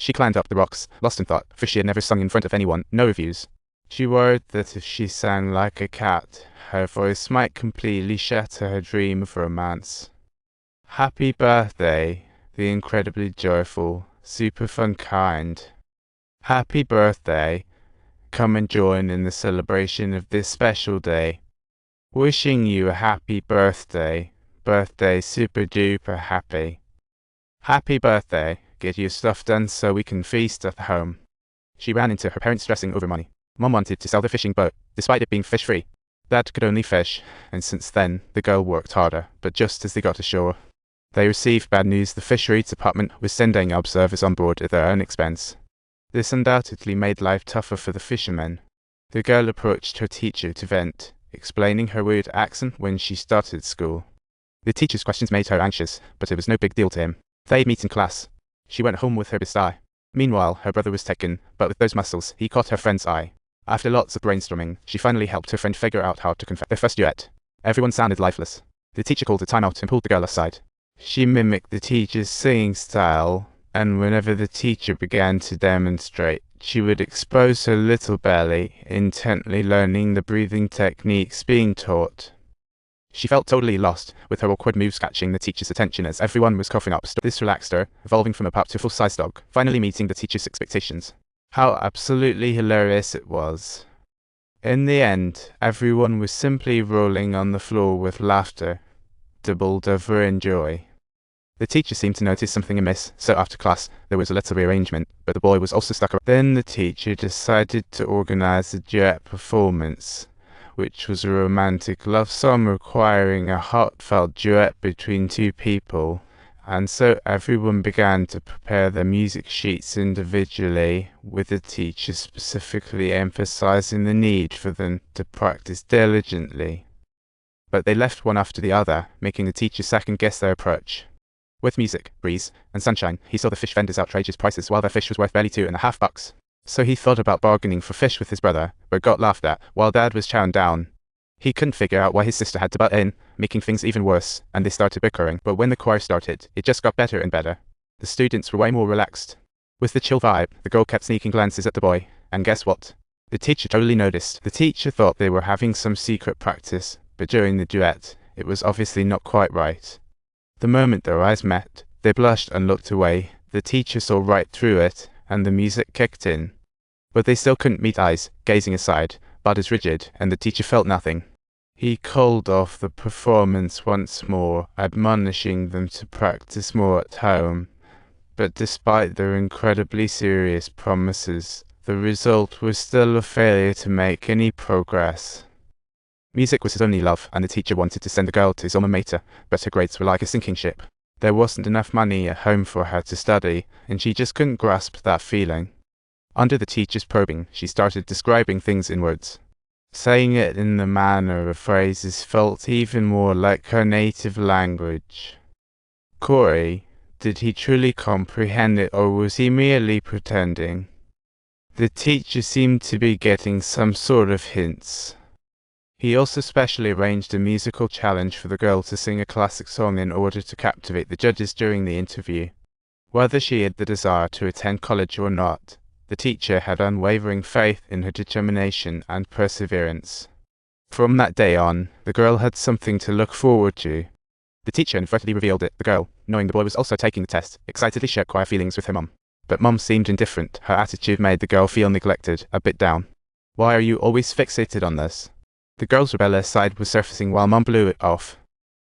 She climbed up the rocks, lost in thought, for she had never sung in front of anyone, no reviews. She worried that if she sang like a cat, her voice might completely shatter her dream of romance. Happy birthday, the incredibly joyful, super fun kind. Happy birthday. Come and join in the celebration of this special day. Wishing you a happy birthday. Birthday super duper happy. Happy birthday. Get your stuff done so we can feast at home. She ran into her parents stressing over money. Mom wanted to sell the fishing boat, despite it being fish-free. Dad could only fish, and since then, the girl worked harder, but just as they got ashore, they received bad news. The fishery department was sending observers on board at their own expense. This undoubtedly made life tougher for the fishermen. The girl approached her teacher to vent, explaining her weird accent when she started school. The teacher's questions made her anxious, but it was no big deal to him. They'd meet in class. She went home with her eye. Meanwhile, her brother was taken, but with those muscles, he caught her friend's eye. After lots of brainstorming, she finally helped her friend figure out how to confess their first duet. Everyone sounded lifeless. The teacher called a timeout and pulled the girl aside. She mimicked the teacher's singing style, and whenever the teacher began to demonstrate, she would expose her little belly, intently learning the breathing techniques being taught. She felt totally lost, with her awkward moves catching the teacher's attention as everyone was coughing up. This relaxed her, evolving from a pup to a full-size dog, finally meeting the teacher's expectations. How absolutely hilarious it was. In the end, everyone was simply rolling on the floor with laughter, doubled over in joy. The teacher seemed to notice something amiss, so after class, there was a little rearrangement, but the boy was also stuck around. Then the teacher decided to organize a duet performance, which was a romantic love song requiring a heartfelt duet between two people, and so everyone began to prepare their music sheets individually, with the teacher specifically emphasizing the need for them to practice diligently. But they left one after the other, making the teacher second-guess their approach. With music, breeze, and sunshine, he saw the fish vendors' outrageous prices while their fish was worth barely $2.50. So he thought about bargaining for fish with his brother, but got laughed at while Dad was chowing down. He couldn't figure out why his sister had to butt in, making things even worse, and they started bickering. But when the choir started, it just got better and better. The students were way more relaxed. With the chill vibe, the girl kept sneaking glances at the boy, and guess what? The teacher totally noticed. The teacher thought they were having some secret practice, but during the duet, it was obviously not quite right. The moment their eyes met, they blushed and looked away. The teacher saw right through it, and the music kicked in. But they still couldn't meet eyes, gazing aside, bodies rigid, and the teacher felt nothing. He called off the performance once more, admonishing them to practice more at home. But despite their incredibly serious promises, the result was still a failure to make any progress. Music was his only love, and the teacher wanted to send the girl to his alma mater, but her grades were like a sinking ship. There wasn't enough money at home for her to study, and she just couldn't grasp that feeling. Under the teacher's probing, she started describing things in words. Saying it in the manner of phrases felt even more like her native language. Corey, did he truly comprehend it, or was he merely pretending? The teacher seemed to be getting some sort of hints. He also specially arranged a musical challenge for the girl to sing a classic song in order to captivate the judges during the interview. Whether she had the desire to attend college or not, the teacher had unwavering faith in her determination and perseverance. From that day on, the girl had something to look forward to. The teacher inadvertently revealed it. The girl, knowing the boy was also taking the test, excitedly shared choir feelings with her mum. But Mum seemed indifferent. Her attitude made the girl feel neglected, a bit down. Why are you always fixated on this? The girl's rebellious side was surfacing while Mum blew it off.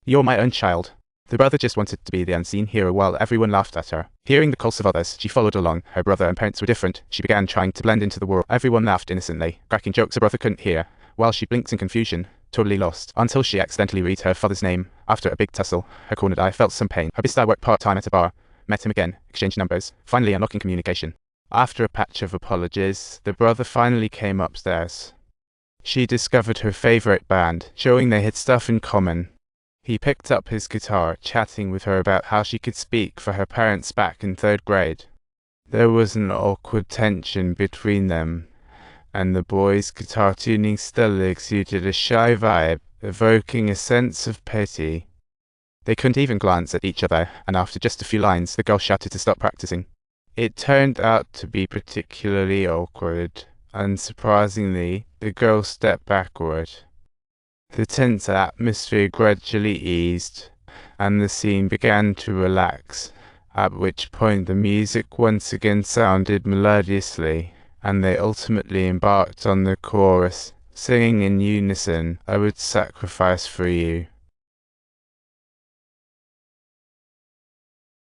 You're my own child. The brother just wanted to be the unseen hero while everyone laughed at her. Hearing the calls of others, she followed along. Her brother and parents were different. She began trying to blend into the world. Everyone laughed innocently, cracking jokes her brother couldn't hear, while she blinked in confusion, totally lost, until she accidentally read her father's name. After a big tussle, her cornered eye felt some pain. Her sister worked part-time at a bar, met him again, exchanged numbers, finally unlocking communication. After a patch of apologies, the brother finally came upstairs. She discovered her favorite band, showing they had stuff in common. He picked up his guitar, chatting with her about how she could speak for her parents back in 3rd grade. There was an awkward tension between them, and the boy's guitar tuning still exuded a shy vibe, evoking a sense of pity. They couldn't even glance at each other, and after just a few lines, the girl shouted to stop practicing. It turned out to be particularly awkward. Unsurprisingly, the girl stepped backward. The tense atmosphere gradually eased, and the scene began to relax, at which point the music once again sounded melodiously, and they ultimately embarked on the chorus, singing in unison, "I would sacrifice for you."